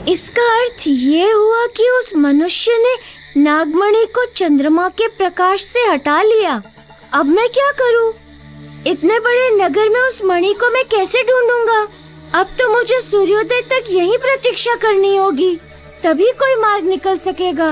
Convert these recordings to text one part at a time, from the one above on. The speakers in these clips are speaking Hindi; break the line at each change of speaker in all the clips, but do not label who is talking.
इसका अर्थ ये हुआ कि उस मनुष्य ने नागमणि को चंद्रमा के प्रकाश से हटा लिया। अब मैं क्या करूं? इतने बड़े नगर में उस मणि को मैं कैसे ढूंढूंगा? अब तो मुझे सूर्योदय तक यही प्रतीक्षा करनी होगी, तभी कोई मार्ग निकल सकेगा।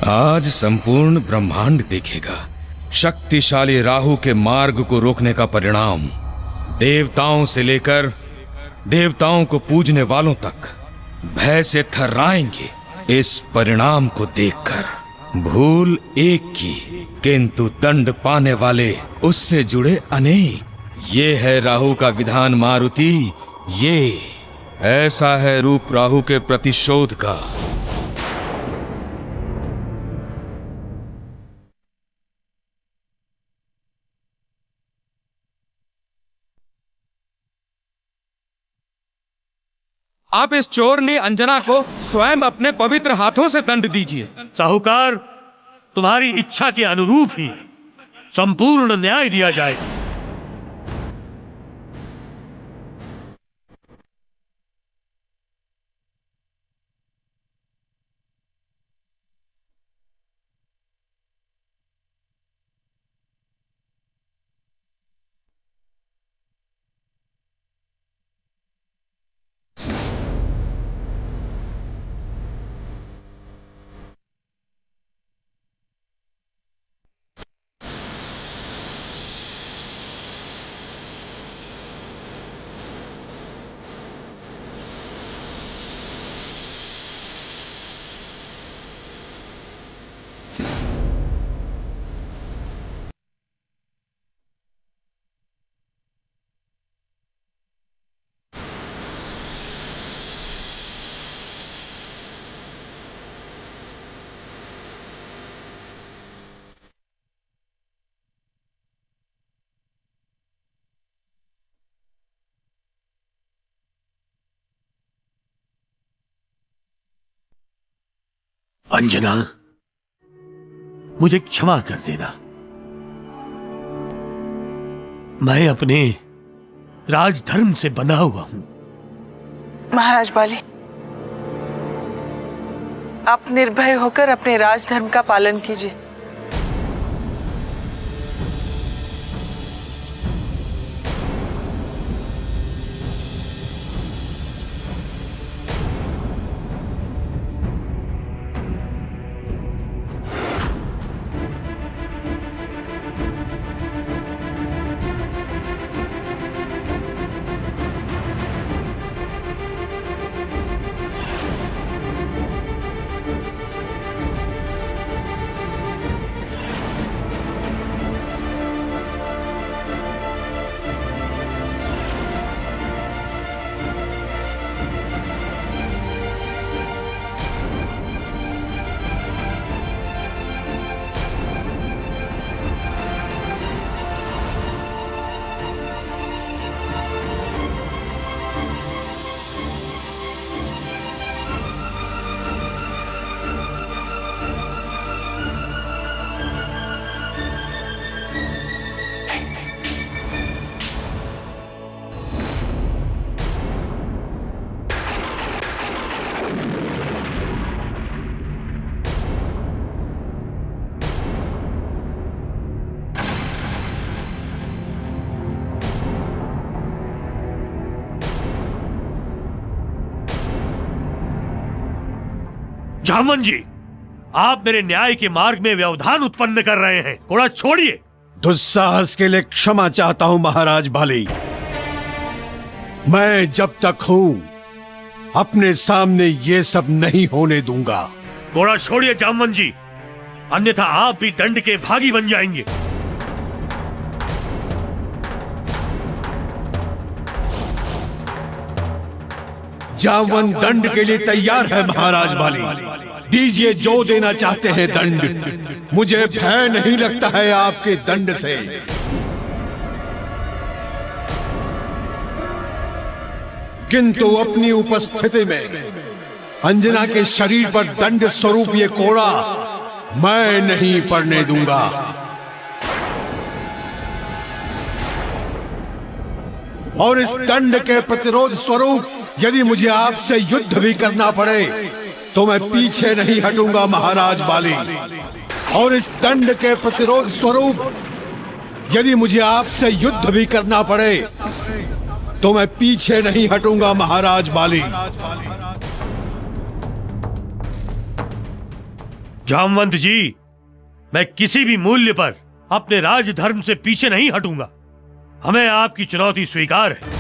आज संपूर्ण ब्रह्मांड देखेगा शक्तिशाली राहु के मार्ग को रोकने का परिणाम। देवताओं से लेकर देवताओं को पूजने वालों तक भय से थर्राएंगे इस परिणाम को देखकर। भूल एक की, किंतु दंड पाने वाले उससे जुड़े अनेक। ये है राहु का विधान मारुति, ये ऐसा है रूप राहु के प्रतिशोध का।
आप इस चोर ने अंजना को स्वयं अपने पवित्र हाथों से दंड दीजिए।
साहूकार, तुम्हारी इच्छा के अनुरूप ही संपूर्ण न्याय दिया जाए। अंजना, मुझे क्षमा कर देना। मैं अपने राजधर्म से बंधा हुआ हूं।
महाराज बाली, आप निर्भय होकर अपने राजधर्म का पालन कीजिए।
जामवन जी, आप मेरे न्याय के मार्ग में व्यवधान उत्पन्न कर रहे हैं। घोड़ा छोड़िए।
दुस्साहस के लिए क्षमा चाहता हूं महाराज बाली। मैं जब तक हूं अपने सामने ये सब नहीं होने दूंगा।
घोड़ा छोड़िए जामवन जी, अन्यथा आप भी दंड के भागी बन जाएंगे।
जामवन दंड के लिए तैयार है महाराज बाली। दीजिए जो देना चाहते हैं दंड। मुझे भय नहीं लगता है आपके दंड से। किंतु अपनी उपस्थिति में अंजना के शरीर पर दंड स्वरूप ये कोड़ा मैं नहीं पड़ने दूंगा। और इस दंड के प्रतिरोध स्वरूप यदि मुझे आपसे युद्ध भी करना पड़े तो मैं पीछे नहीं हटूंगा महाराज बाली। और इस दंड के प्रतिरोध स्वरूप यदि मुझे आपसे युद्ध भी करना पड़े तो मैं पीछे नहीं हटूंगा महाराज बाली।
जामवंत जी, मैं किसी भी मूल्य पर अपने राजधर्म से पीछे नहीं हटूंगा। हमें आपकी चुनौती स्वीकार है।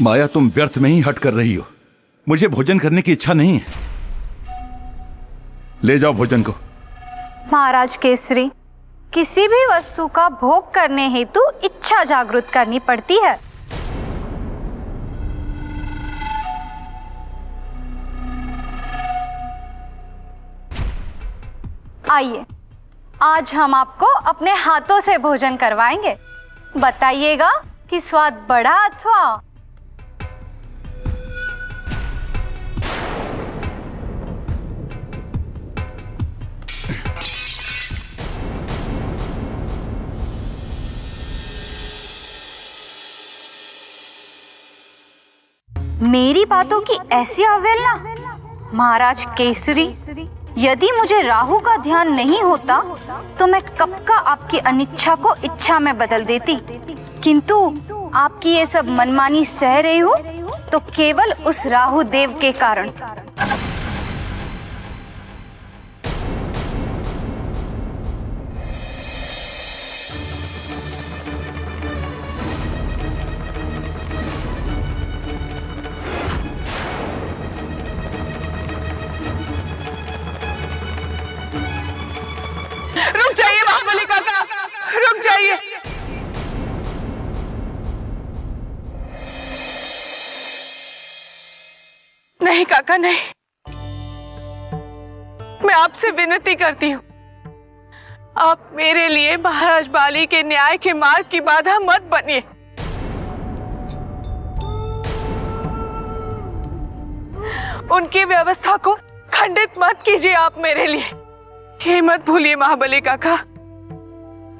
माया, तुम व्यर्थ में ही हट कर रही हो। मुझे भोजन करने की इच्छा नहीं है। ले जाओ भोजन को।
महाराज केसरी, किसी भी वस्तु का भोग करने हेतु इच्छा जागृत करनी पड़ती है। आइए, आज हम आपको अपने हाथों से भोजन करवाएंगे। बताइएगा कि स्वाद बढ़ा अथवा। मेरी बातों की ऐसी अवहेलना। महाराज केसरी, यदि मुझे राहु का ध्यान नहीं होता तो मैं कब का आपकी अनिच्छा को इच्छा में बदल देती। किंतु आपकी ये सब मनमानी सह रही हूँ तो केवल उस राहु देव के कारण।
रुक जाइए महाबली काका, रुक जाइए। नहीं काका, नहीं। मैं आपसे विनती करती हूँ, आप मेरे लिए महाराज बाली के न्याय के मार्ग की बाधा मत बनिए। उनकी व्यवस्था को खंडित मत कीजिए आप मेरे लिए। ये मत भूलिए महाबली काका,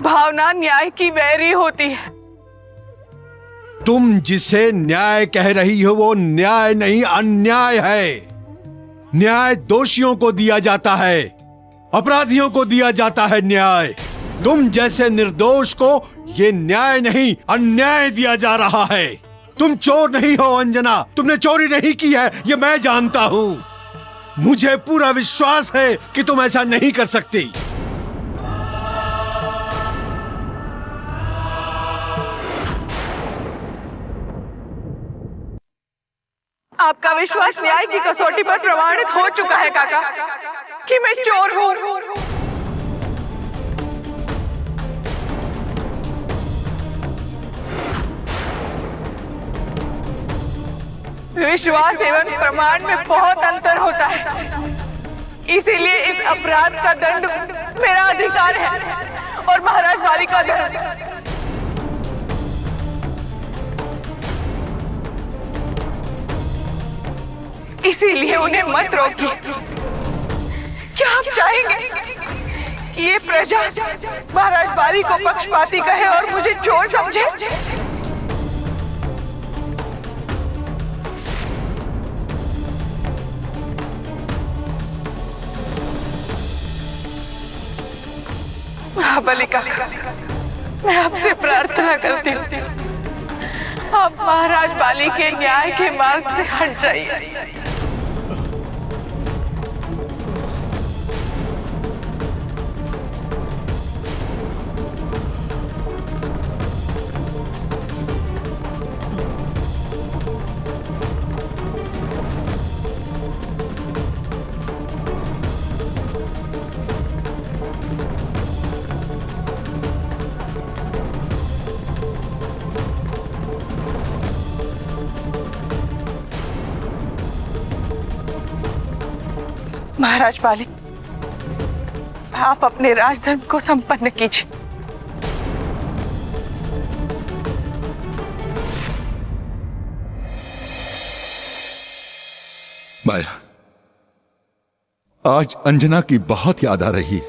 भावना न्याय की वैरी होती है।
तुम जिसे न्याय कह रही हो वो न्याय नहीं, अन्याय है। न्याय दोषियों को दिया जाता है, अपराधियों को दिया जाता है न्याय। तुम जैसे निर्दोष को ये न्याय नहीं, अन्याय दिया जा रहा है। तुम चोर नहीं हो अंजना, तुमने चोरी नहीं की है, ये मैं जानता हूं। मुझे पूरा विश्वास है कि तुम ऐसा नहीं कर सकती।
आपका विश्वास न्याय की कसौटी पर प्रमाणित हो चुका है काका कि मैं चोर हूँ। विश्वास एवं प्रमाण में बहुत अंतर होता है। इसीलिए इस अपराध का दंड मेरा अधिकार है और महाराज बाली का दंड। इसीलिए उन्हें मत रोकिए। क्या आप चाहेंगे कि ये प्रजा महाराज बाली को पक्षपाती कहे और मुझे चोर समझे? महाबली काका, मैं आपसे प्रार्थना करती हूँ, आप महाराज बाली के न्याय के मार्ग से हट जाइए। महाराज बाली, आप अपने राजधर्म को संपन्न कीजिए।
माया, आज अंजना की बहुत याद आ रही है।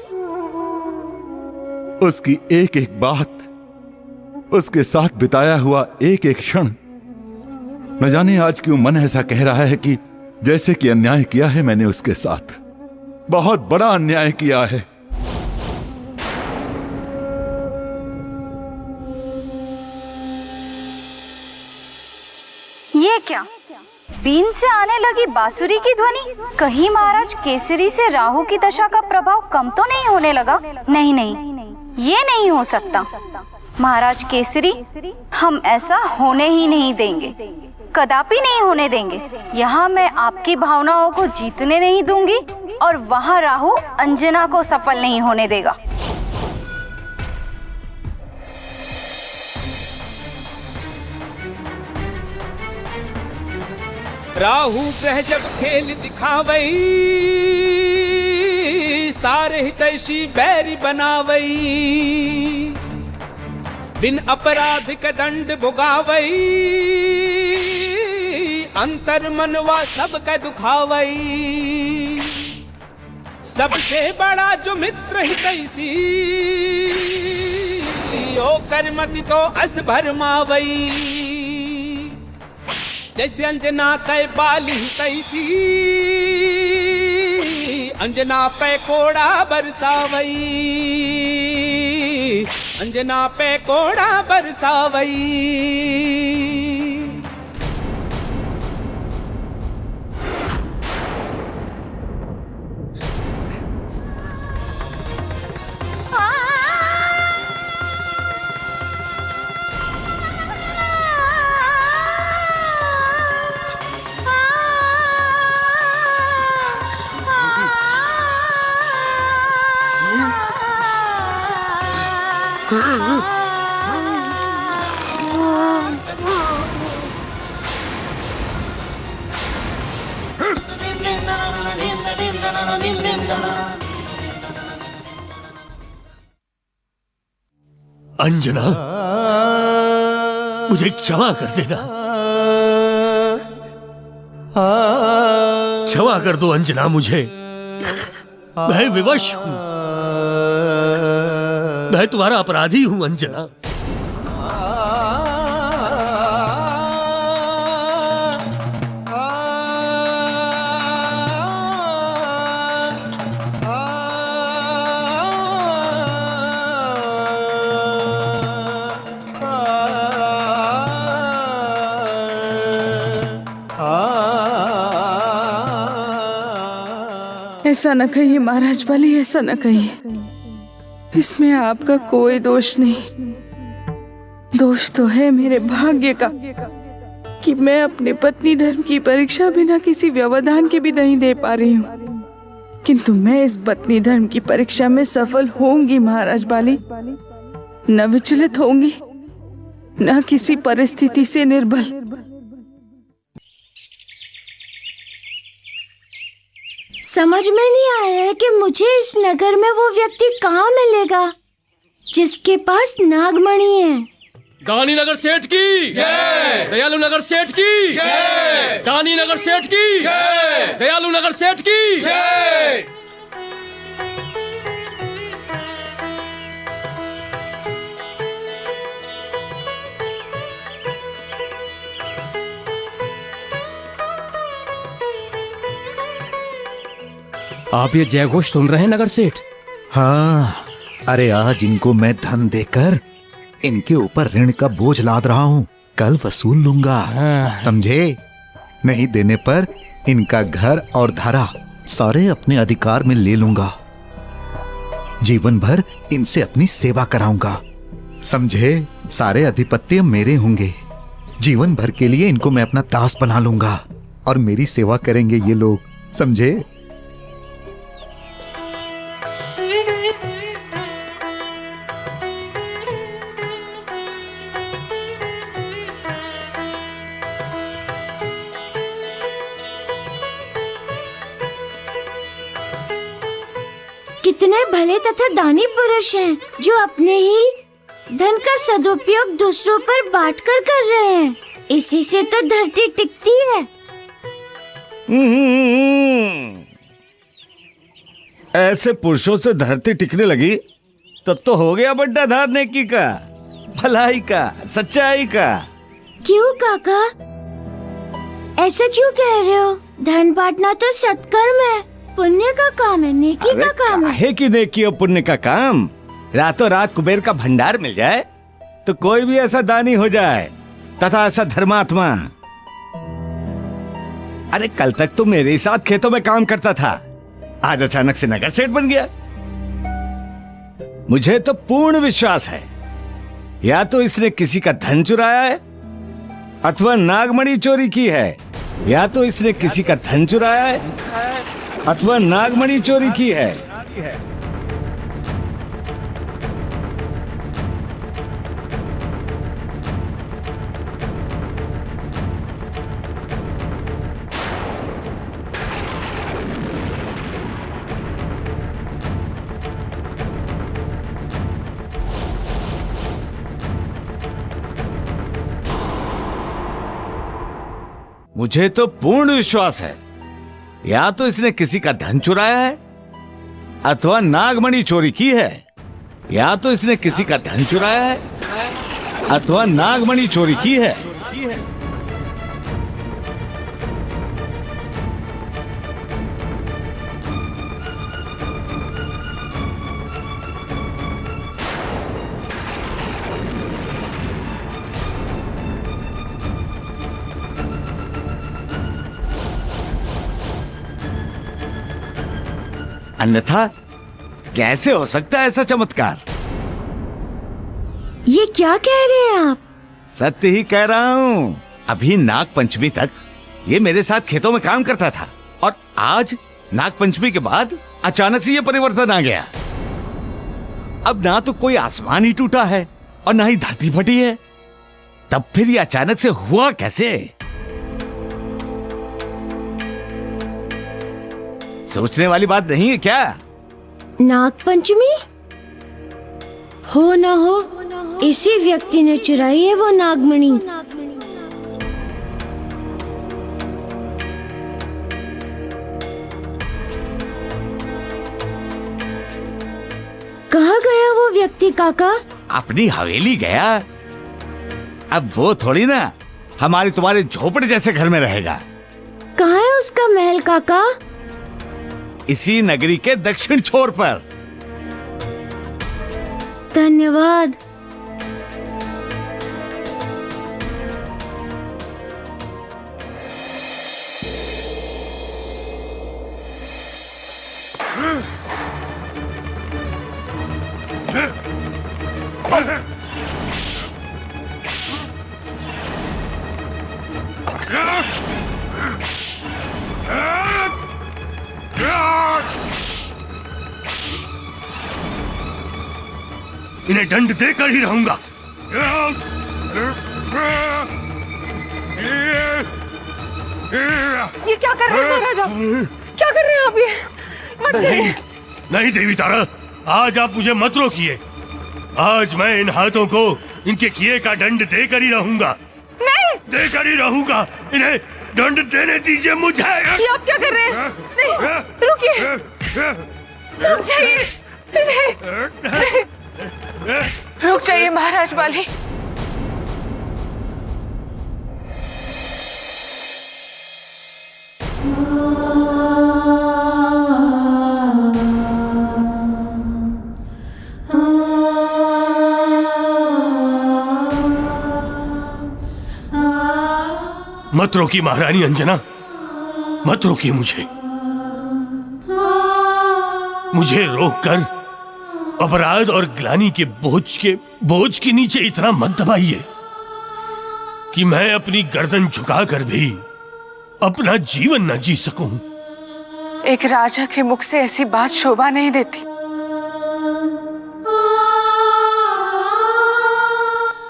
उसकी एक एक बात, उसके साथ बिताया हुआ एक एक क्षण। न जाने आज क्यों मन ऐसा कह रहा है कि जैसे कि अन्याय किया है मैंने उसके साथ, बहुत बड़ा अन्याय किया है।
ये क्या? बीन से आने लगी बांसुरी की ध्वनि। कहीं महाराज केसरी से राहु की दशा का प्रभाव कम तो नहीं होने लगा? नहीं नहीं, ये नहीं हो सकता। महाराज केसरी, हम ऐसा होने ही नहीं देंगे, कदापि नहीं होने देंगे। यहाँ मैं आपकी भावनाओं को जीतने नहीं दूंगी और वहाँ राहु अंजना को सफल नहीं होने देगा।
राहु ग्रह जब खेल दिखावई, सारे हितैषी बैरी बनावई, बिन अपराध के दंड भुगावई, अंतर मनवा सब के दुखावई। सबसे बड़ा जो मित्र हितैषी, ओ करमति तो अस भरमावई। जैसे अंजना कै बाली हितैषी, अंजना पे कोड़ा बरसावई, अंजना पे कोड़ा बरसावई।
अंजना, मुझे क्षमा कर देना, क्षमा कर दो अंजना मुझे। मैं विवश हूं, मैं तुम्हारा अपराधी हूं अंजना।
ऐसा न कहिए महाराज बाली, ऐसा न कहिए। इसमें आपका कोई दोष नहीं। दोष तो है मेरे भाग्य का कि मैं अपने पत्नी धर्म की परीक्षा बिना किसी व्यवधान के भी नहीं दे पा रही हूँ। किंतु मैं इस पत्नी धर्म की परीक्षा में सफल होंगी महाराज बाली। न विचलित होंगी, न किसी परिस्थिति से निर्बल।
समझ में नहीं आया है कि मुझे इस नगर में वो व्यक्ति कहाँ मिलेगा जिसके पास नागमणि है।
दानी नगर सेठ की जय, दयालु नगर सेठ की जय, दानी नगर सेठ की जय, दयालु नगर सेठ की जय।
आप ये जय घोष सुन रहे हैं नगर सेठ?
हाँ,
अरे आज इनको मैं धन देकर इनके ऊपर ऋण का बोझ लाद रहा हूँ, कल वसूल लूंगा, समझे? नहीं देने पर इनका घर और धरा सारे अपने अधिकार में ले लूंगा। जीवन भर इनसे अपनी सेवा कराऊंगा, समझे? सारे अधिपत्य मेरे होंगे। जीवन भर के लिए इनको मैं अपना दास बना लूंगा और मेरी सेवा करेंगे ये लोग, समझे?
कितने भले तथा दानी पुरुष हैं जो अपने ही धन का सदुपयोग दूसरों पर बांटकर कर रहे हैं। इसी से तो धरती टिकती है।
ऐसे पुरुषों से धरती टिकने लगी तब तो हो गया बड्डा धार नेकी का, भलाई का, सच्चाई का।
क्यों काका, ऐसा क्यों कह रहे हो? धन बांटना तो सत्कर्म है, पुण्य का काम है, नेकी का काम है।
काहे की नेकी और पुण्य का काम? रातों रात कुबेर का भंडार मिल जाए तो कोई भी ऐसा दानी हो जाए तथा ऐसा धर्मात्मा। अरे कल तक तो मेरे ही साथ खेतों में काम करता था, आज अचानक से नगर सेठ बन गया। मुझे तो पूर्ण विश्वास है या तो इसने किसी का धन चुराया है अथवा नागमणि चोरी की है, या तो इसने किसी का धन चुराया है अथवा नागमणि चोरी की है। मुझे तो पूर्ण विश्वास है या तो इसने किसी का धन चुराया है अथवा नागमणि चोरी की है, या तो इसने किसी का धन चुराया है अथवा नागमणि चोरी की है। अन्यथा कैसे हो सकता है ऐसा चमत्कार?
ये क्या कह रहे हैं आप?
सत्य ही कह रहा हूँ। अभी नाग पंचमी तक ये मेरे साथ खेतों में काम करता था और आज नाग पंचमी के बाद अचानक से ये परिवर्तन आ गया। अब ना तो कोई आसमान ही टूटा है और ना ही धरती फटी है, तब फिर ये अचानक से हुआ कैसे? सोचने वाली बात नहीं है क्या?
नाग पंचमी? हो ना हो इसी व्यक्ति ने चुराई है वो नागमणि। कहाँ गया वो व्यक्ति काका?
अपनी हवेली गया। अब वो थोड़ी ना हमारे तुम्हारे झोपड़े जैसे घर में रहेगा।
कहाँ है उसका महल काका?
इसी नगरी के दक्षिण छोर पर।
धन्यवाद।
इन्हें दंड देकर ही रहूंगा।
ये क्या कर रहे हैं महाराज आप? क्या कर रहे हैं आप? ये मत
नहीं, नहीं देवी तारा, आज आप मुझे मत रोकिए। आज मैं इन हाथों को इनके किए का दंड देकर ही रहूंगा।
नहीं,
देकर ही रहूंगा। इन्हें दंड देने दीजिए मुझे।
ये आप क्या कर रहे हैं? नहीं, रुकिए, रुक जाइए, रुक जाइए महाराज वाली।
मत रोकी महारानी अंजना, मत रोकिए मुझे रोककर अपराध और ग्लानि के बोझ के नीचे इतना मत दबाइए कि मैं अपनी गर्दन झुकाकर भी अपना जीवन न जी सकूं।
एक राजा के मुख से ऐसी बात शोभा नहीं देती।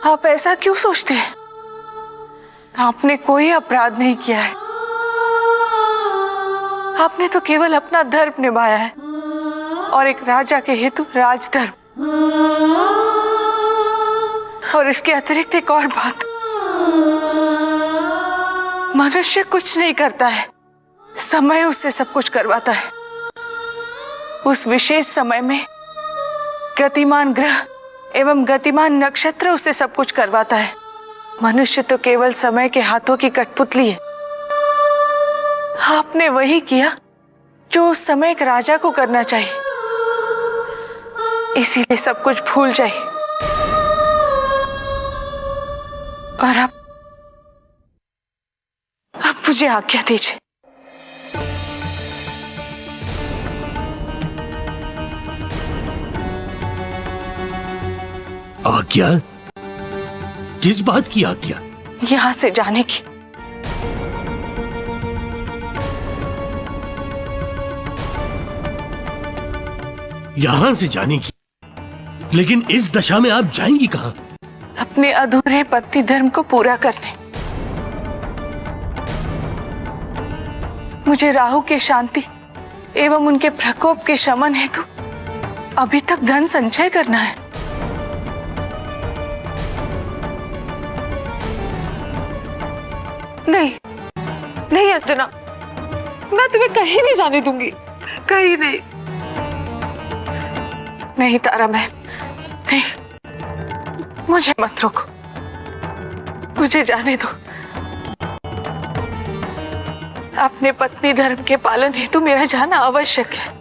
आप ऐसा क्यों सोचते हैं? आपने कोई अपराध नहीं किया है। आपने तो केवल अपना धर्म निभाया है और एक राजा के हेतु राजधर्म। और इसके अतिरिक्त एक और बात, मनुष्य कुछ नहीं करता है, समय उससे सब कुछ करवाता है। उस विशेष समय में गतिमान ग्रह एवं गतिमान नक्षत्र उससे सब कुछ करवाता है। मनुष्य तो केवल समय के हाथों की कठपुतली है। आपने वही किया जो उस समय एक राजा को करना चाहिए, इसीलिए सब कुछ भूल जाइए। और अब मुझे आज्ञा दीजिए।
आज्ञा? किस बात की आज्ञा?
यहां से जाने की।
यहां से जाने की? लेकिन इस दशा में आप जाएंगी कहां?
अपने अधूरे पति धर्म को पूरा करने। मुझे राहु के शांति एवं उनके प्रकोप के शमन हेतु अभी तक धन संचय करना है।
नहीं नहीं अंजना, मैं तुम्हें कहीं नहीं जाने दूंगी, कहीं नहीं।
नहीं तारा बहन, नहीं, मुझे मत रोको, मुझे जाने दो। अपने पत्नी धर्म के पालन हेतु मेरा जाना आवश्यक है।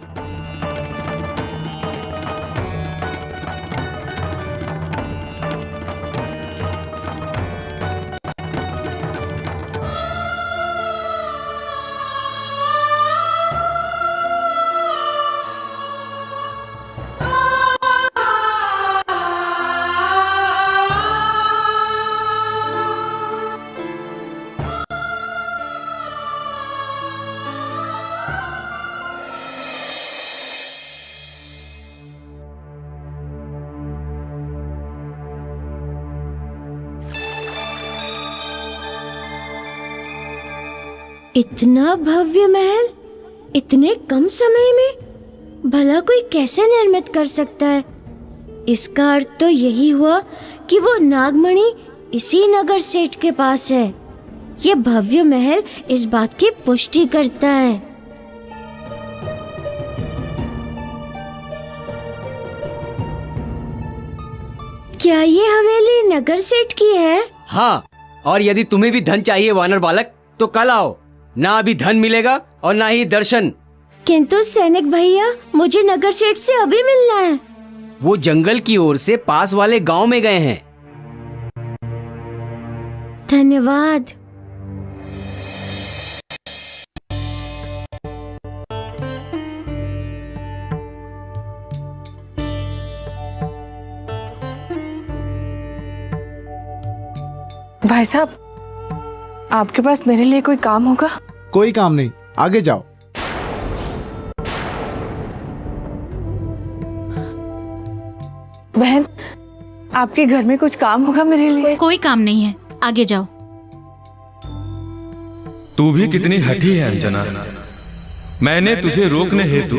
इतना भव्य महल इतने कम समय में भला कोई कैसे निर्मित कर सकता है? इसका अर्थ तो यही हुआ कि वो नागमणि इसी नगर सेठ के पास है। ये भव्य महल इस बात की पुष्टि करता है। क्या ये हवेली नगर सेठ की है?
हाँ, और यदि तुम्हें भी धन चाहिए वानर बालक तो कल आओ। ना अभी धन मिलेगा और ना ही दर्शन।
किंतु सैनिक भैया, मुझे नगर सेठ से अभी मिलना है।
वो जंगल की ओर से पास वाले गांव में गए हैं।
धन्यवाद।
भाई साहब, आपके पास मेरे लिए कोई काम होगा?
कोई काम नहीं, आगे जाओ।
बहन, आपके घर में कुछ काम होगा मेरे लिए?
कोई काम नहीं है, आगे जाओ।
तू भी कितनी हठी है अंजना। मैंने तुझे रोकने हेतु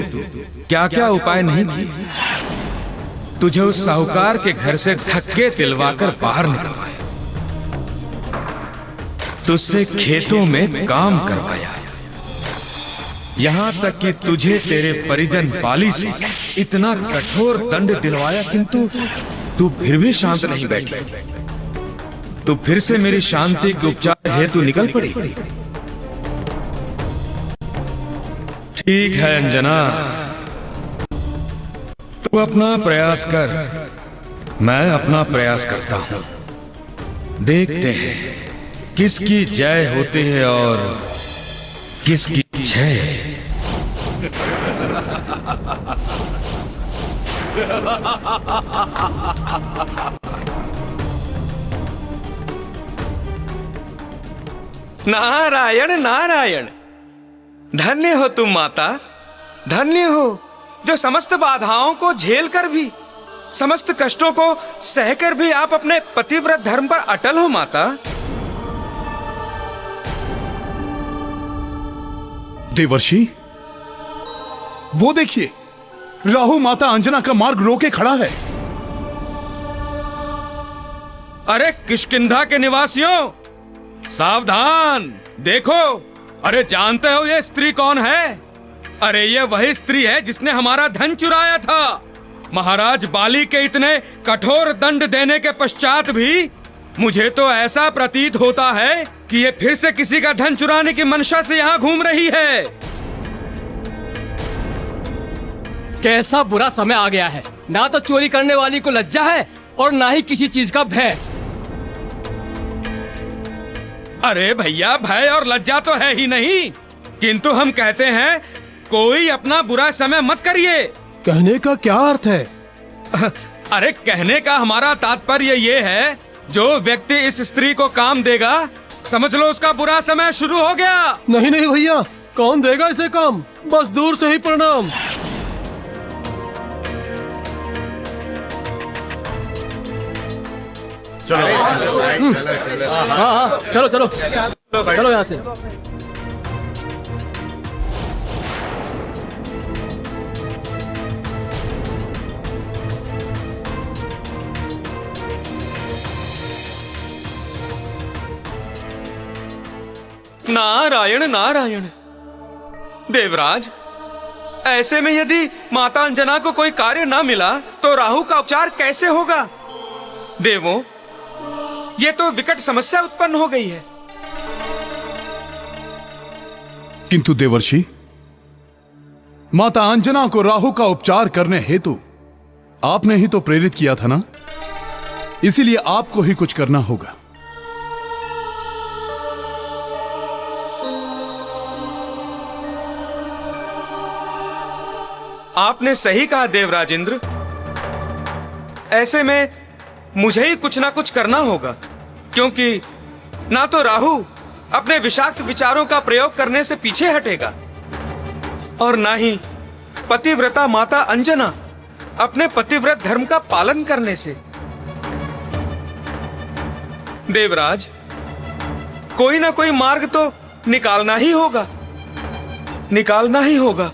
क्या क्या उपाय नहीं किए। तुझे उस साहूकार के घर से धक्के दिलवाकर बाहर निकलवाया, तुझसे खेतों में काम करवाया, यहां तक कि तुझे तेरे परिजन पाली से इतना कठोर दंड दिलवाया, किंतु तू फिर भी शांत नहीं बैठी। तू फिर से मेरी शांति के उपचार हेतु निकल पड़ी। ठीक है अंजना, तू अपना प्रयास कर, मैं अपना प्रयास करता हूं। देखते हैं किसकी जय होती है और किसकी जय।
नारायण नारायण, धन्य हो तुम माता, धन्य हो जो समस्त बाधाओं को झेल कर भी, समस्त कष्टों को सहकर भी आप अपने पतिव्रत धर्म पर अटल हो माता।
देवर्षि, वो देखिए, राहु माता अंजना का मार्ग रोके खड़ा है।
अरे किष्किंधा के निवासियों, सावधान, देखो। अरे जानते हो ये स्त्री कौन है? अरे ये वही स्त्री है जिसने हमारा धन चुराया था। महाराज बाली के इतने कठोर दंड देने के पश्चात भी मुझे तो ऐसा प्रतीत होता है कि ये फिर से किसी का धन चुराने की मंशा से यहाँ घूम रही है।
कैसा बुरा समय आ गया है, ना तो चोरी करने वाली को लज्जा है और ना ही किसी चीज का भय।
अरे भैया, भय और लज्जा तो है ही नहीं, किंतु हम कहते हैं कोई अपना बुरा समय मत करिए।
कहने का क्या अर्थ है?
अरे कहने का हमारा तात्पर्य ये है, जो व्यक्ति इस स्त्री को काम देगा, समझ लो उसका बुरा समय शुरू हो गया।
नहीं नहीं भैया, कौन देगा इसे काम? बस दूर से ही प्रणाम।
हाँ, चलो चलो चलो यहाँ से।
नारायण नारायण। देवराज, ऐसे में यदि माता अंजना को कोई कार्य ना मिला तो राहु का उपचार कैसे होगा? देवों, ये तो विकट समस्या उत्पन्न हो गई है।
किंतु देवर्षि, माता अंजना को राहु का उपचार करने हेतु आपने ही तो प्रेरित किया था ना, इसीलिए आपको ही कुछ करना होगा।
आपने सही कहा देवराजेंद्र, ऐसे में मुझे ही कुछ ना कुछ करना होगा, क्योंकि ना तो राहु अपने विषाक्त विचारों का प्रयोग करने से पीछे हटेगा और ना ही पतिव्रता माता अंजना अपने पतिव्रत धर्म का पालन करने से। देवराज, कोई ना कोई मार्ग तो निकालना ही होगा, निकालना ही होगा।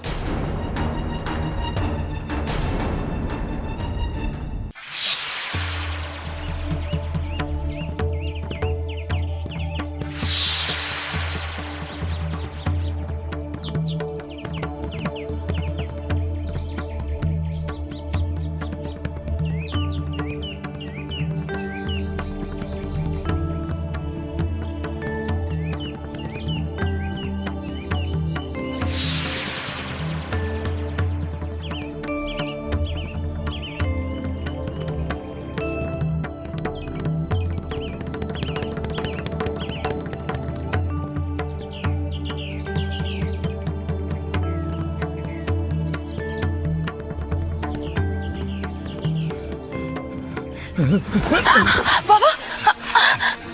बाबा,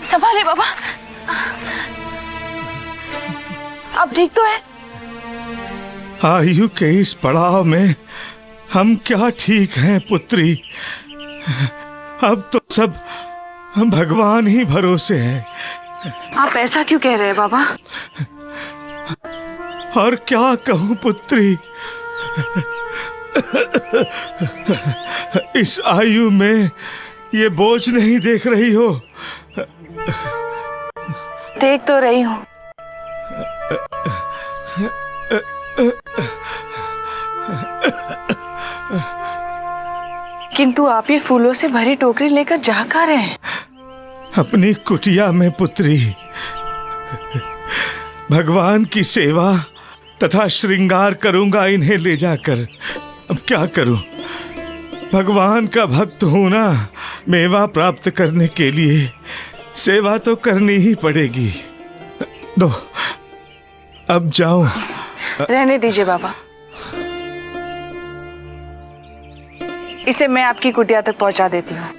संभालिए बाबा। अब ठीक तो है?
आयु के इस पड़ाव में हम क्या ठीक हैं पुत्री, अब तो सब भगवान ही भरोसे है।
आप ऐसा क्यों कह रहे हैं बाबा?
और क्या कहूं पुत्री, इस आयु में ये बोझ नहीं देख रही हो?
देख तो रही हूँ। किंतु आप ये फूलों से भरी टोकरी लेकर जा कहाँ रहे हैं?
अपनी कुटिया में पुत्री, भगवान की सेवा तथा श्रृंगार करूंगा इन्हें ले जाकर। अब क्या करूं, भगवान का भक्त हूं ना, मेवा प्राप्त करने के लिए
सेवा तो करनी ही पड़ेगी। दो, अब जाओ।
रहने दीजिए बाबा, इसे मैं आपकी कुटिया तक पहुंचा देती हूँ।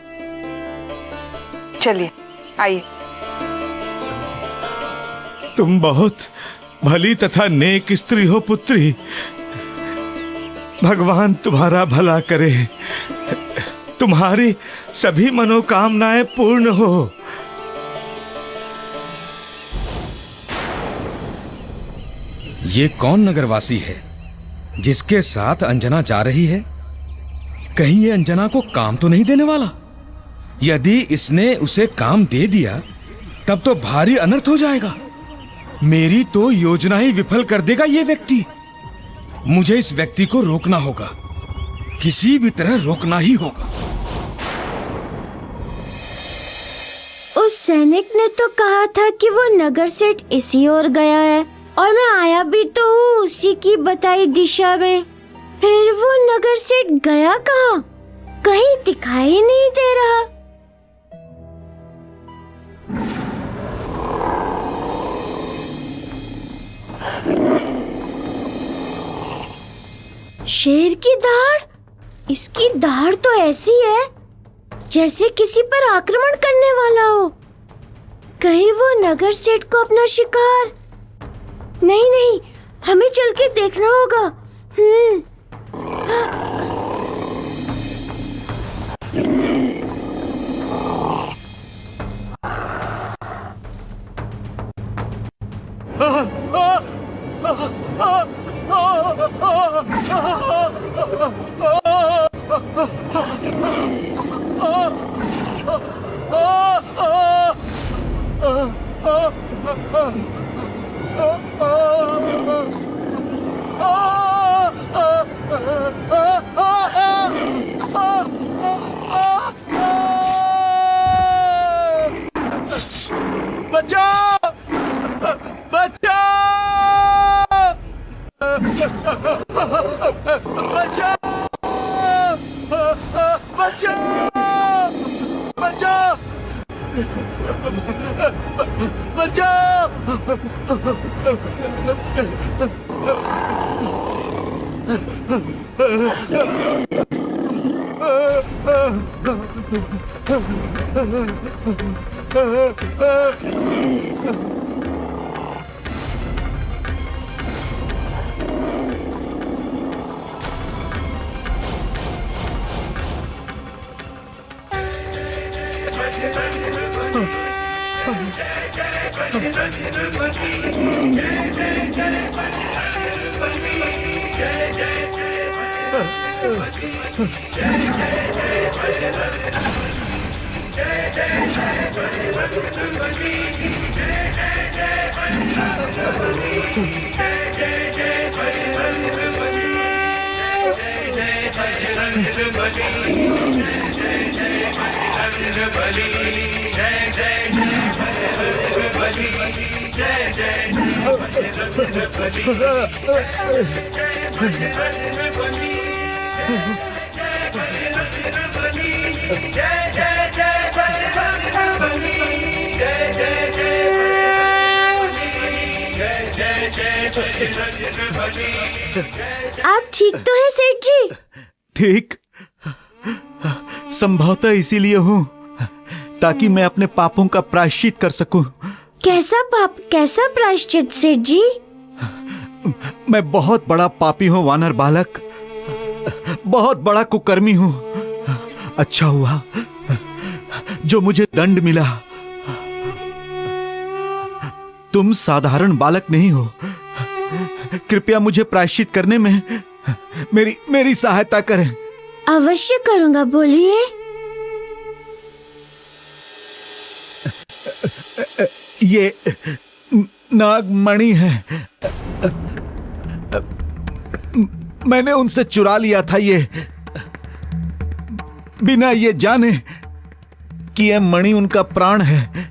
चलिए आइए।
तुम बहुत भली तथा नेक स्त्री हो पुत्री। भगवान तुम्हारा भला करे, तुम्हारी सभी मनोकामनाएं पूर्ण हो।
ये कौन नगरवासी है जिसके साथ अंजना जा रही है? कहीं ये अंजना को काम तो नहीं देने वाला? यदि इसने उसे काम दे दिया तब तो भारी अनर्थ हो जाएगा। मेरी तो योजना ही विफल कर देगा ये व्यक्ति। मुझे इस व्यक्ति को रोकना होगा, किसी भी तरह रोकना ही होगा।
उस सैनिक ने तो कहा था कि वो नगर सेठ इसी ओर गया है, और मैं आया भी तो हूँ उसी की बताई दिशा में। फिर वो नगर सेठ गया कहाँ? कहीं दिखाई नहीं दे रहा। शेर की दाढ़? इसकी दाढ़ तो ऐसी है जैसे किसी पर आक्रमण करने वाला हो। कहीं वो नगर सेठ को अपना शिकार? नहीं, हमें चल के देखना होगा। आप ठीक तो हैं सेठ जी?
ठीक, संभवतः इसीलिए हूँ ताकि मैं अपने पापों का प्रायश्चित कर सकूं।
कैसा पाप, कैसा प्रायश्चित सेठ जी?
मैं बहुत बड़ा पापी हूँ वानर बालक, बहुत बड़ा कुकर्मी हूँ। अच्छा हुआ जो मुझे दंड मिला। तुम साधारण बालक नहीं हो, कृपया मुझे प्रायश्चित करने में मेरी सहायता करें।
अवश्य करूंगा, बोलिए।
ये नागमणि है, मैंने उनसे चुरा लिया था ये, बिना ये जाने कि यह मणि उनका प्राण है।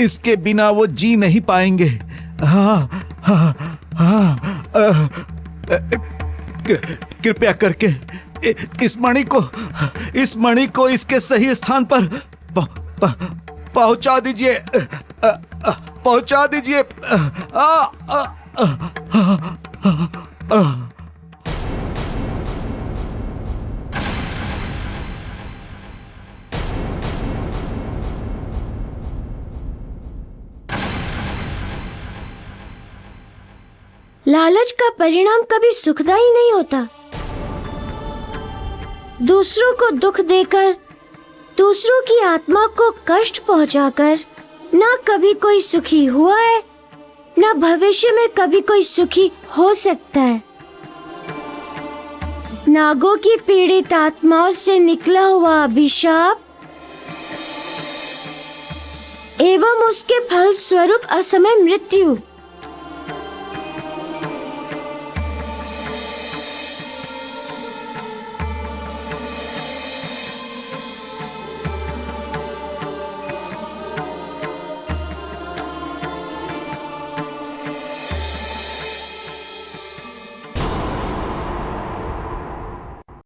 इसके बिना वो जी नहीं पाएंगे। हाँ, कृपया करके इस मणि को इसके सही स्थान पर पहुंचा दीजिए, पहुंचा दीजिए।
लालच का परिणाम कभी सुखदायी नहीं होता। दूसरों को दुख देकर, दूसरों की आत्मा को कष्ट पहुंचाकर ना कभी कोई सुखी हुआ है, ना भविष्य में कभी कोई सुखी हो सकता है। नागों की पीड़ित आत्माओं से निकला हुआ अभिशाप एवं उसके फल स्वरूप असमय मृत्यु